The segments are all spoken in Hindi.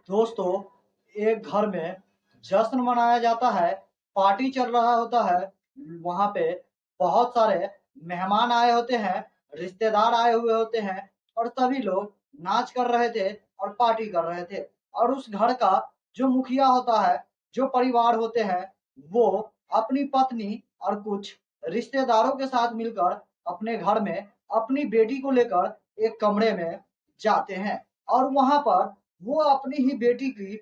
दोस्तों, एक घर में जश्न मनाया जाता है, पार्टी चल रहा होता है। वहाँ पे बहुत सारे मेहमान आए होते हैं, रिश्तेदार आए हुए होते हैं और सभी लोग नाच कर रहे थे और पार्टी कर रहे थे। और उस घर का जो मुखिया होता है, जो परिवार होते हैं, वो अपनी पत्नी और कुछ रिश्तेदारों के साथ मिलकर अपने घर में अपनी बेटी को लेकर एक कमरे में जाते हैं और वहाँ पर वो अपनी ही बेटी की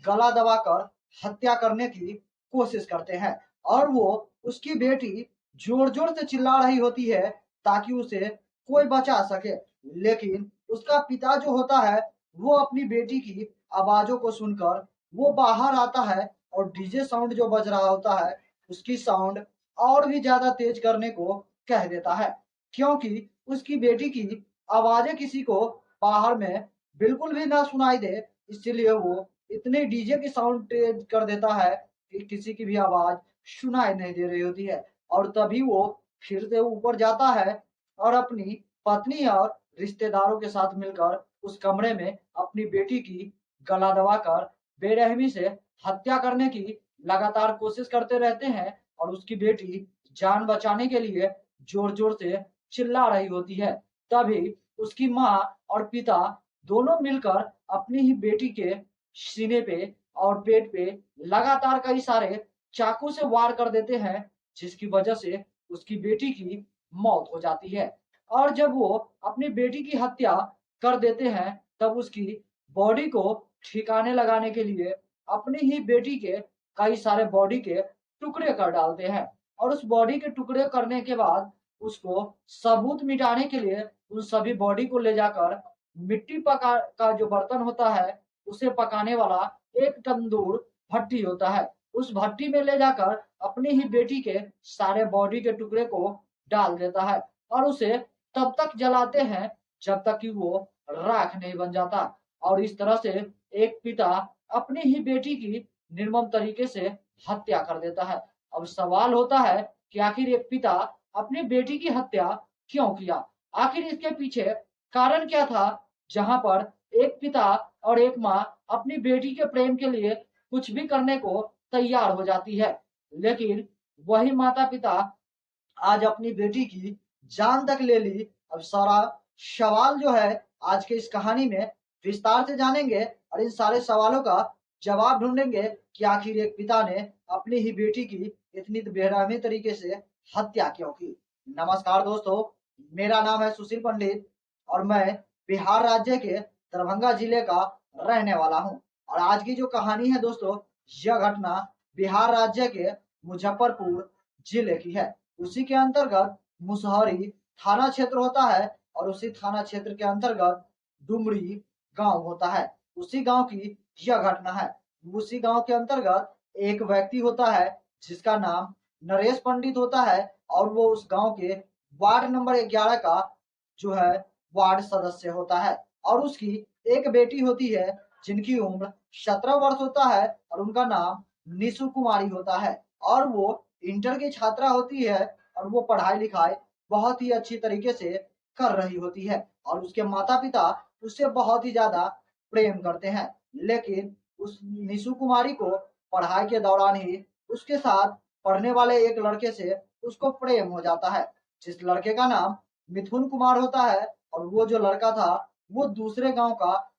गला दबाकर हत्या करने की कोशिश करते हैं। और वो उसकी बेटी जोर जोर से चिल्ला रही होती है ताकि उसे कोई बचा सके। लेकिन उसका पिता जो होता है, वो अपनी बेटी की आवाजों को सुनकर वो बाहर आता है और डीजे साउंड जो बज रहा होता है, उसकी साउंड और भी ज्यादा तेज करने को कह देता है, क्योंकि उसकी बेटी की आवाजें किसी को बाहर में बिल्कुल भी ना सुनाई दे। इसीलिए वो इतने डीजे की साउंड तेज कर देता है कि किसी की भी आवाज सुनाई नहीं दे रही होती है। और तभी वो फिर से ऊपर जाता है और अपनी पत्नी और रिश्तेदारों के साथ मिलकर उस कमरे में अपनी बेटी की गला दबाकर बेरहमी से हत्या करने की लगातार कोशिश करते रहते हैं। और उसकी बेटी जान बचाने के लिए जोर जोर से चिल्ला रही होती है। तभी उसकी माँ और पिता दोनों मिलकर अपनी ही बेटी के सीने पे और पेट पे लगातार कई सारे चाकू से वार कर देते हैं, जिसकी वजह से उसकी बेटी की मौत हो जाती है। और जब वो अपनी बेटी की हत्या कर देते हैं, तब उसकी बॉडी को ठिकाने लगाने के लिए अपनी ही बेटी के कई सारे बॉडी के टुकड़े कर डालते हैं। और उस बॉडी के टुकड़े करने के बाद उसको सबूत मिटाने के लिए उन सभी बॉडी को ले जाकर मिट्टी पका का जो बर्तन होता है, उसे पकाने वाला एक तंदूर भट्टी होता है, उस भट्टी में ले जाकर अपनी ही बेटी के सारे बॉडी के टुकड़े को डाल देता है और उसे तब तक जलाते हैं जब तक कि वो राख नहीं बन जाता। और इस तरह से एक पिता अपनी ही बेटी की निर्मम तरीके से हत्या कर देता है। अब सवाल होता है कि आखिर एक पिता अपनी बेटी की हत्या क्यों किया? आखिर इसके पीछे कारण क्या था, जहां पर एक पिता और एक माँ अपनी बेटी के प्रेम के लिए कुछ भी करने को तैयार हो जाती है, लेकिन वही माता पिता आज अपनी बेटी की जान तक ले ली। अब सारा सवाल जो है आज के इस कहानी में विस्तार से जानेंगे और इन सारे सवालों का जवाब ढूंढेंगे कि आखिर एक पिता ने अपनी ही बेटी की इतनी बेरहमी तरीके से हत्या क्यों की। नमस्कार दोस्तों, मेरा नाम है सुशील पंडित और मैं बिहार राज्य के दरभंगा जिले का रहने वाला हूँ। और आज की जो कहानी है दोस्तों, यह घटना बिहार राज्य के मुजफ्फरपुर जिले की है। उसी के अंतर्गत मुसहरी थाना क्षेत्र होता है और उसी थाना क्षेत्र के अंतर्गत डुमरी गांव होता है। उसी गांव की यह घटना है। उसी गांव के अंतर्गत एक व्यक्ति होता है जिसका नाम नरेश पंडित होता है और वो उस गांव के वार्ड नंबर 11 का जो है वार्ड सदस्य होता है। और उसकी एक बेटी होती है जिनकी उम्र 17 वर्ष होता है और उनका नाम निशु कुमारी होता है। और वो इंटर की छात्रा होती है और वो पढ़ाई लिखाई बहुत ही अच्छी तरीके से कर रही होती है और उसके माता पिता उससे बहुत ही ज्यादा प्रेम करते हैं। लेकिन उस निशु कुमारी को पढ़ाई के दौरान ही उसके साथ पढ़ने वाले एक लड़के से उसको प्रेम हो जाता है, जिस लड़के का नाम मिथुन कुमार होता है। और वो जो लड़का था वो दूसरे गांव का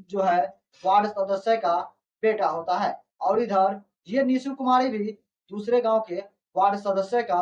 जो है वार्ड सदस्य का बेटा होता है। और इधर ये निशु कुमारी भी दूसरे गांव के वार्ड सदस्य का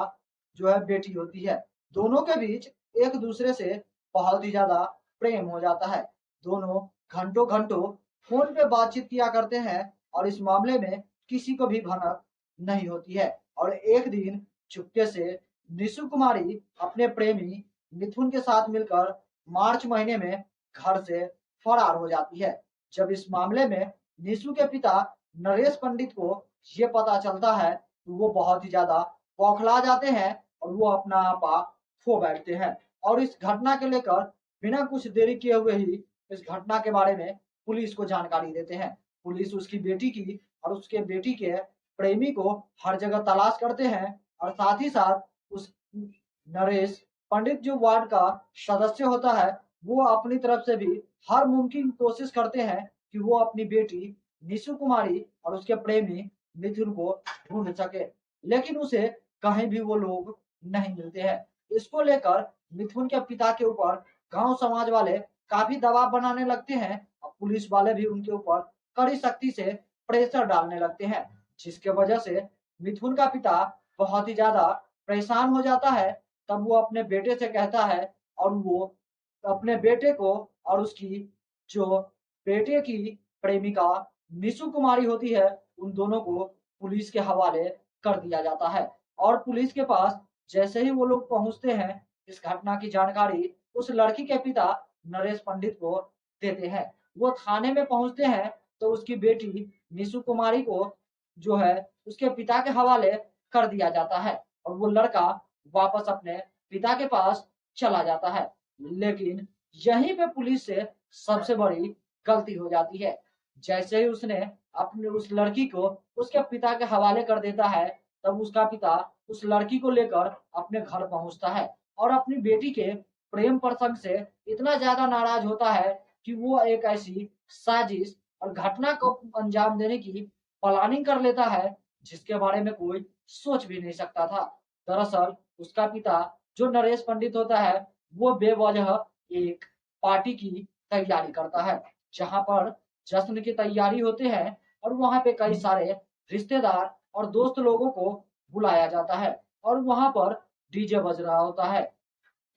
जो है बेटी होती है। दोनों के बीच एक दूसरे से बहुत ही ज्यादा प्रेम हो जाता है। दोनों घंटों घंटों फोन पे बातचीत किया करते हैं और इस मामले में किसी को भी भनक नहीं होती है। और एक दिन चुपके से निशु कुमारी अपने प्रेमी मिथुन के साथ मिलकर मार्च महीने में घर से फरार हो जाती है। जब इस मामले में निशु के पिता नरेश पंडित को ये पता चलता है तो वो बहुत ही ज्यादा बौखला जाते हैं और वो अपना आपा खो बैठते हैं। और इस घटना के लेकर बिना कुछ देरी किए हुए ही इस घटना के बारे में पुलिस को जानकारी देते हैं। पुलिस उसकी बेटी की और उसके बेटी के प्रेमी को हर जगह तलाश करते हैं और साथ ही साथ उस नरेश पंडित जो वार्ड का सदस्य होता है वो अपनी तरफ से भी हर मुमकिन कोशिश करते हैं कि वो अपनी बेटी निशु कुमारी और उसके प्रेमी मिथुन को ढूंढ सके, लेकिन उसे कहीं भी वो लोग नहीं मिलते हैं। इसको लेकर मिथुन के पिता के ऊपर गांव समाज वाले काफी दबाव बनाने लगते हैं और पुलिस वाले भी उनके ऊपर कड़ी सख्ती से प्रेशर डालने लगते हैं, जिसके वजह से मिथुन का पिता बहुत ही ज्यादा परेशान हो जाता है। तब वो अपने बेटे से कहता है और वो अपने बेटे को और उसकी जो बेटे की प्रेमिका निशु कुमारी होती है, उन दोनों को पुलिस के हवाले कर दिया जाता है। और पुलिस के पास जैसे ही वो लोग पहुंचते हैं, इस घटना की जानकारी उस लड़की के पिता नरेश पंडित को देते हैं। वो थाने में पहुंचते हैं तो उसकी बेटी निशु कुमारी को जो है उसके पिता के हवाले कर दिया जाता है और वो लड़का वापस अपने पिता के पास चला जाता है। लेकिन यहीं पे पुलिस से सबसे बड़ी गलती हो जाती है। जैसे ही उसने अपने उस लड़की को उसके पिता के हवाले कर देता है, तब उसका पिता उस लड़की को लेकर अपने घर पहुंचता है और अपनी बेटी के प्रेम प्रसंग से इतना ज्यादा नाराज होता है कि वो एक ऐसी साजिश और घटना को अंजाम देने की प्लानिंग कर लेता है जिसके बारे में कोई सोच भी नहीं सकता था। दरअसल उसका पिता जो नरेश पंडित होता है, वो बेवजह एक पार्टी की तैयारी करता है, जहां पर जश्न की तैयारी होते हैं और वहां पे कई सारे रिश्तेदार और दोस्त लोगों को बुलाया जाता है और वहां पर डीजे बज रहा होता है।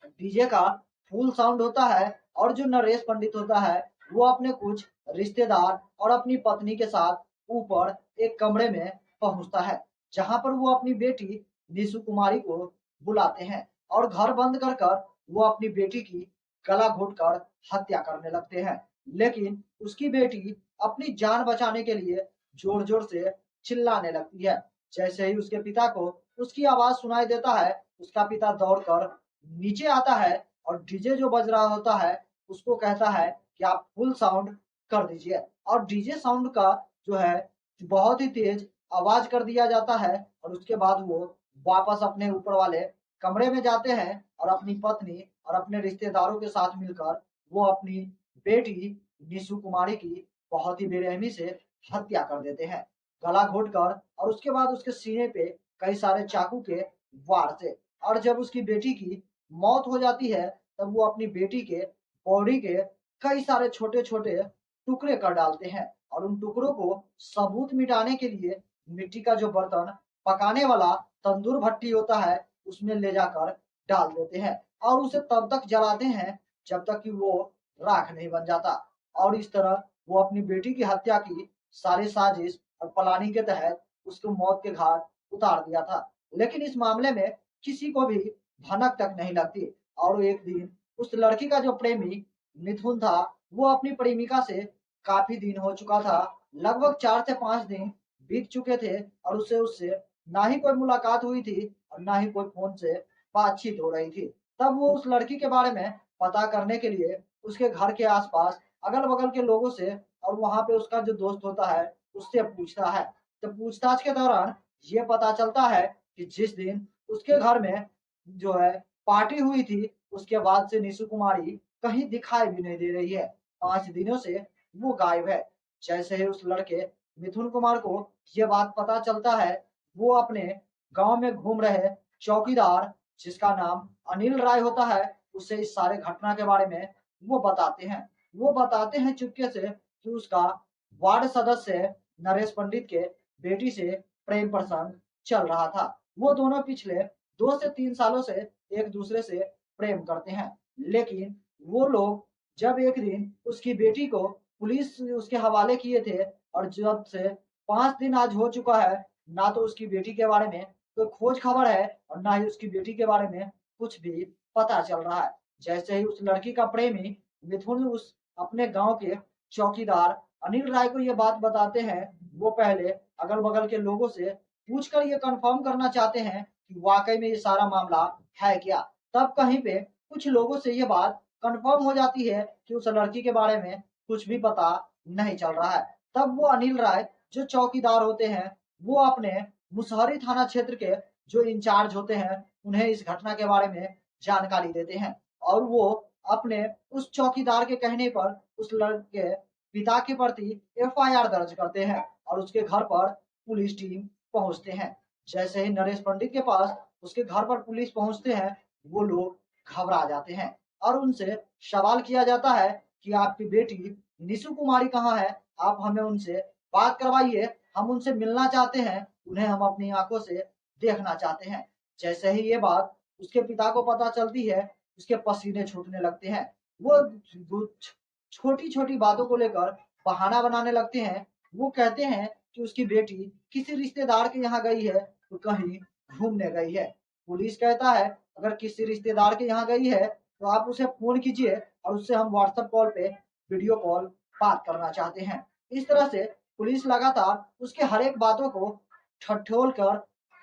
डीजे का फुल साउंड होता है और जो नरेश पंडित होता है वो अपने कुछ रिश्तेदार और अपनी पत्नी के साथ ऊपर एक कमरे में पहुंचता है, जहां पर वो अपनी बेटी निशु कुमारी को बुलाते हैं और घर बंद कर कर वो अपनी बेटी की गला घोटकर हत्या करने लगते हैं। लेकिन उसकी बेटी अपनी जान बचाने के लिए जोर जोर से चिल्लाने लगती है। जैसे ही उसके पिता को उसकी आवाज सुनाई देता है, उसका पिता दौड़कर नीचे आता है और डीजे जो बज रहा होता है उसको कहता है कि आप फुल साउंड कर दीजिए और डीजे साउंड का जो है बहुत ही तेज आवाज कर दिया जाता है और उसके बाद वो वापस अपने ऊपर वाले कमरे में जाते हैं और अपनी पत्नी और अपने रिश्तेदारों के साथ मिलकर वो अपनी बेटी निशु कुमारी की बहुत ही बेरहमी से हत्या कर देते हैं, गला घोट कर। और उसके बाद उसके सीने पे कई सारे चाकू के वार से। और जब उसकी बेटी की मौत हो जाती है, तब वो अपनी बेटी के बॉडी के कई सारे छोटे छोटे टुकड़े कर डालते हैं और उन टुकड़ों को सबूत मिटाने के लिए मिट्टी का जो बर्तन पकाने वाला तंदूर भट्टी होता है उसमें ले जाकर डाल देते हैं और उसे तब तक जलाते हैं जब तक कि वो राख नहीं बन जाता। और इस तरह वो अपनी बेटी की हत्या की सारी साजिश और प्लानिंग के तहत उसको मौत के घाट उतार दिया था। लेकिन इस मामले में किसी को भी भनक तक नहीं लगती और एक दिन उस लड़की का जो प्रेमी मिथुन था, वो अपनी प्रेमिका से काफी दिन हो चुका था, लगभग 4 से 5 दिन बीत चुके थे और उसे उससे ना ही कोई मुलाकात हुई थी और ना ही कोई फोन से बातचीत हो रही थी। तब वो उस लड़की के बारे में पता करने के लिए उसके घर के आसपास अगल बगल के लोगों से और वहां पे उसका जो दोस्त होता है उससे पूछता है। तो पूछताछ के दौरान ये पता चलता है कि जिस दिन उसके घर में जो है पार्टी हुई थी, उसके बाद से निशु कुमारी कहीं दिखाई भी नहीं दे रही है। 5 दिनों से वो गायब है। जैसे ही उस लड़के मिथुन कुमार को ये बात पता चलता है, वो अपने गांव में घूम रहे चौकीदार जिसका नाम अनिल राय होता है उससे इस सारे घटना के बारे में वो बताते हैं। वो बताते हैं चुपके से कि उसका वार्ड सदस्य नरेश पंडित के बेटी से प्रेम प्रसंग चल रहा था। वो दोनों पिछले 2 से 3 सालों से एक दूसरे से प्रेम करते हैं। लेकिन वो लोग जब एक दिन उसकी बेटी को पुलिस उसके हवाले किए थे और जब से 5 दिन आज हो चुका है, ना तो उसकी बेटी के बारे में कोई खोज खबर है और ना ही उसकी बेटी के बारे में कुछ भी पता चल रहा है। जैसे ही उस लड़की का प्रेमी मिथुन उस अपने गांव के चौकीदार अनिल राय को ये बात बताते हैं, वो पहले अगल बगल के लोगों से पूछकर ये कंफर्म करना चाहते हैं कि वाकई में ये सारा मामला है क्या। तब कहीं पे कुछ लोगों से ये बात कंफर्म हो जाती है कि उस लड़की के बारे में कुछ भी पता नहीं चल रहा है। तब वो अनिल राय जो चौकीदार होते हैं, वो अपने मुसहरी थाना क्षेत्र के जो इंचार्ज होते हैं उन्हें इस घटना के बारे में जानकारी देते हैं और वो अपने उस चौकीदार के कहने पर उस लड़के पिता के प्रति एफआईआर दर्ज करते हैं और उसके घर पर पुलिस टीम पहुंचते हैं। जैसे ही नरेश पंडित के पास उसके घर पर पुलिस पहुंचते हैं, वो लोग घबरा जाते हैं और उनसे सवाल किया जाता है कि आपकी बेटी निशु कुमारी कहाँ है, आप हमें उनसे बात करवाइए, हम उनसे मिलना चाहते हैं, उन्हें हम अपनी आंखों से देखना चाहते हैं। जैसे ही ये बात उसके पिता को पता चलती है, उसके पसीने छूटने लगते हैं। वो छोटी छोटी बातों को लेकर बहाना बनाने लगते हैं। वो कहते हैं कि उसकी बेटी किसी रिश्तेदार के यहाँ गई है, तो कहीं घूमने गई है। पुलिस कहता है अगर किसी रिश्तेदार के यहाँ गई है तो आप उसे फोन कीजिए और उससे हम व्हाट्सएप कॉल पे वीडियो कॉल बात करना चाहते हैं। इस तरह से पुलिस लगातार उसके हर एक बातों को ठठोल कर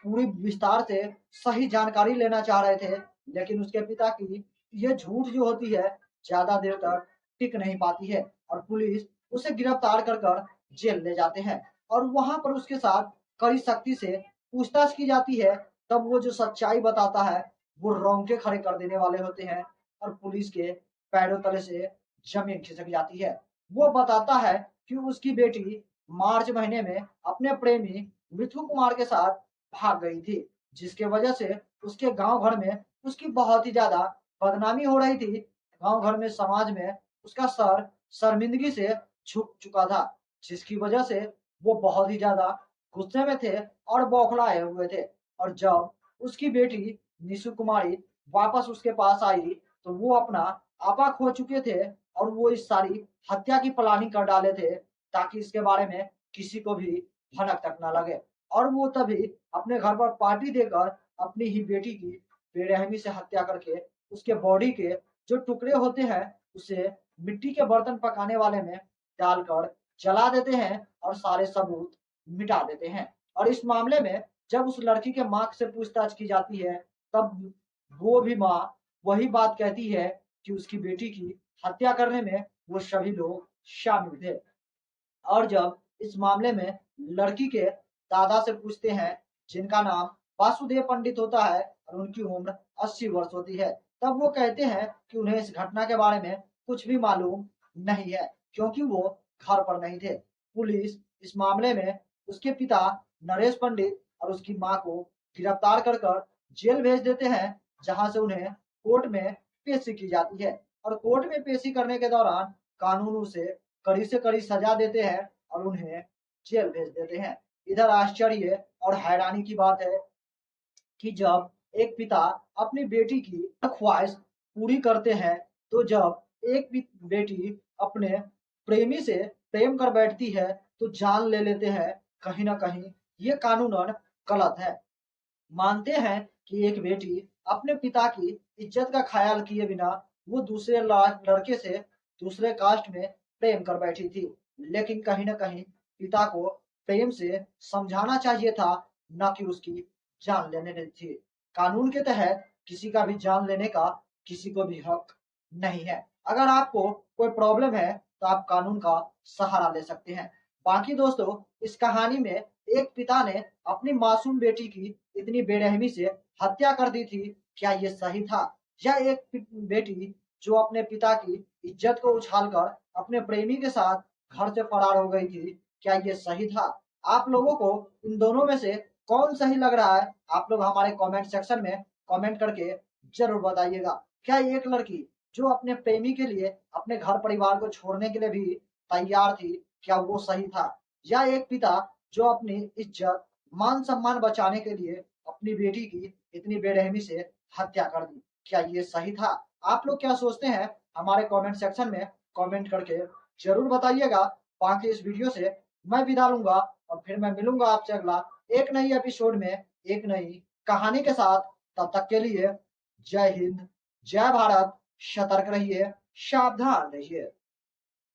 पूरी विस्तार से सही जानकारी लेना चाह रहे थे, लेकिन उसके पिता की ये झूठ जो होती है ज्यादा देर तक टिक नहीं पाती है और पुलिस उसे गिरफ्तार कर जेल ले जाते हैं और वहां पर उसके साथ कड़ी सख्ती से पूछताछ की जाती है। तब वो जो सच्चाई बताता है वो रोंगटे खड़े कर देने वाले होते हैं और पुलिस के पैरों तले से जमीन खिसक जाती है। वो बताता है कि उसकी बेटी मार्च महीने में अपने प्रेमी मिथु कुमार के साथ भाग गई थी, जिसके वजह से उसके गांव घर में उसकी बहुत ही ज्यादा बदनामी हो रही थी। गांव घर में समाज में उसका सर शर्मिंदगी से झुक चुका था, जिसकी वजह से वो बहुत ही ज्यादा गुस्से में थे और बौखलाए हुए थे। और जब उसकी बेटी निशु कुमारी वापस उसके पास आई तो वो अपना आपा खो चुके थे और वो इस सारी हत्या की प्लानिंग कर डाले थे ताकि इसके बारे में किसी को भी भनक तक ना लगे। और वो तभी अपने घर पर पार्टी देकर अपनी ही बेटी की बेरहमी से हत्या करके उसके बॉडी के जो टुकड़े होते हैं उसे मिट्टी के बर्तन पकाने वाले में डालकर जला देते हैं और सारे सबूत मिटा देते हैं। और इस मामले में जब उस लड़की के माँ से पूछताछ की जाती है तब वो भी माँ वही बात कहती है कि उसकी बेटी की हत्या करने में वो सभी लोग शामिल थे। और जब इस मामले में लड़की के दादा से पूछते हैं जिनका नाम वासुदेव पंडित होता है और उनकी उम्र 80 वर्ष होती है, तब वो कहते हैं कि उन्हें इस घटना के बारे में कुछ भी मालूम नहीं है क्योंकि वो घर पर नहीं थे। पुलिस इस मामले में उसके पिता नरेश पंडित और उसकी मां को गिरफ्तार कर जेल भेज देते हैं, जहां से उन्हें कोर्ट में पेशी की जाती है। और कोर्ट में पेशी करने के दौरान कानून उसे कड़ी से कड़ी सजा देते हैं और उन्हें जेल भेज देते हैं। इधर आश्चर्य और हैरानी की बात है कि जब एक पिता अपनी बेटी की ख्वाहिश पूरी करते हैं, तो जब एक भी बेटी अपने प्रेमी से प्रेम कर बैठती है तो जान ले लेते हैं। कहीं ना कहीं ये कानूनन गलत है। मानते हैं कि एक बेटी अपने पिता की इज्जत का ख्याल किए बिना वो दूसरे लड़के से दूसरे कास्ट में प्रेम कर बैठी थी, लेकिन कहीं ना कहीं पिता को प्रेम से समझाना चाहिए था, न कि उसकी जान लेने नहीं थी। कानून के तहत किसी का भी जान लेने का किसी को भी हक नहीं है। अगर आपको कोई प्रॉब्लम है तो आप कानून का सहारा ले सकते हैं। बाकी दोस्तों, इस कहानी में एक पिता ने अपनी मासूम बेटी की इतनी बेरहमी से हत्या कर दी थी, क्या ये सही था? या एक बेटी जो अपने पिता की इज्जत को उछालकर अपने प्रेमी के साथ घर से फरार हो गई थी, क्या ये सही था? आप लोगों को इन दोनों में से कौन सही लग रहा है? आप लोग हमारे कमेंट सेक्शन में कमेंट करके जरूर बताइएगा। क्या एक लड़की जो अपने प्रेमी के लिए अपने घर परिवार को छोड़ने के लिए भी तैयार थी, क्या वो सही था? या एक पिता जो अपनी इज्जत मान सम्मान बचाने के लिए अपनी बेटी की इतनी बेरहमी से हत्या कर दी, क्या ये सही था? आप लोग क्या सोचते हैं? हमारे कमेंट सेक्शन में कमेंट करके जरूर बताइएगा। बाकी इस वीडियो से मैं विदा लूंगा और फिर मैं मिलूंगा आपसे अगला एक नई एपिसोड में एक नई कहानी के साथ। तब तक के लिए जय हिंद, जय भारत, सतर्क रहिए, सावधान रहिए।